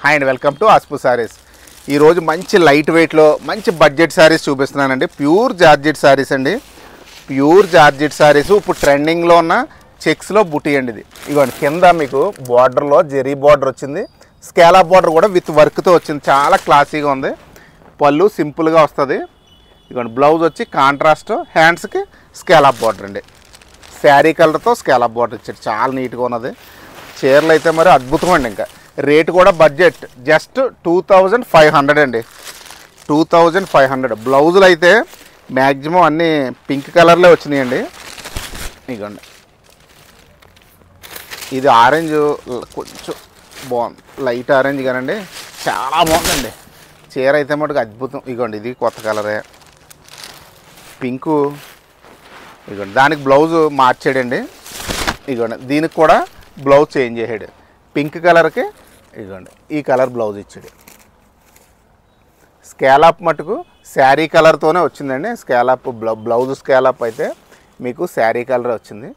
Hi and welcome to ఆస్పు సారీస్. ఈరోజు మంచి లైట్ వెయిట్లో మంచి బడ్జెట్ శారీస్ చూపిస్తున్నానండి. ప్యూర్ జార్జెట్ శారీస్ అండి. ప్యూర్ జార్జెట్ శారీస్ ఇప్పుడు ట్రెండింగ్లో ఉన్న చెక్స్లో బుటీ అండి. ఇది ఇవ్వండి, కింద మీకు బార్డర్లో జెరీ బార్డర్ వచ్చింది, స్కేలాప్ బార్డర్ కూడా విత్ వర్క్తో వచ్చింది. చాలా క్లాసీగా ఉంది. పళ్ళు సింపుల్గా వస్తుంది. ఇవ్వండి, బ్లౌజ్ వచ్చి కాంట్రాస్ట్, హ్యాండ్స్కి స్కేలాప్ బార్డర్ అండి. శారీ కలర్తో స్కేలాప్ బార్డర్ ఇచ్చాడు. చాలా నీట్గా ఉన్నది. చీరలు అయితే మరి అద్భుతం అండి. ఇంకా రేటు కూడా బడ్జెట్, జస్ట్ 2500 అండి. 2500. బ్లౌజులు అయితే మ్యాక్సిమం అన్నీ పింక్ కలర్లే వచ్చినాయండి. ఇదిగోండి, ఇది ఆరెంజ్ కొంచెం బాగుంది, లైట్ ఆరెంజ్ కానండి, చాలా బాగుందండి. చీర అయితే మటుకు అద్భుతం. ఇదిగోండి, ఇది కొత్త కలరే పింకు. ఇదిగోండి, దానికి బ్లౌజ్ మార్చాడండి. ఇదిగోండి, దీనికి కూడా బ్లౌజ్ చేంజ్ చేసాడు. పింక్ కలర్కి ఇదిగోండి ఈ కలర్ బ్లౌజ్ ఇచ్చాడు. స్కేలాప్ మటుకు శారీ కలర్తోనే వచ్చిందండి. స్కేలాప్ బ్లౌజ్ స్కేలాప్ అయితే మీకు శారీ కలర్ వచ్చింది.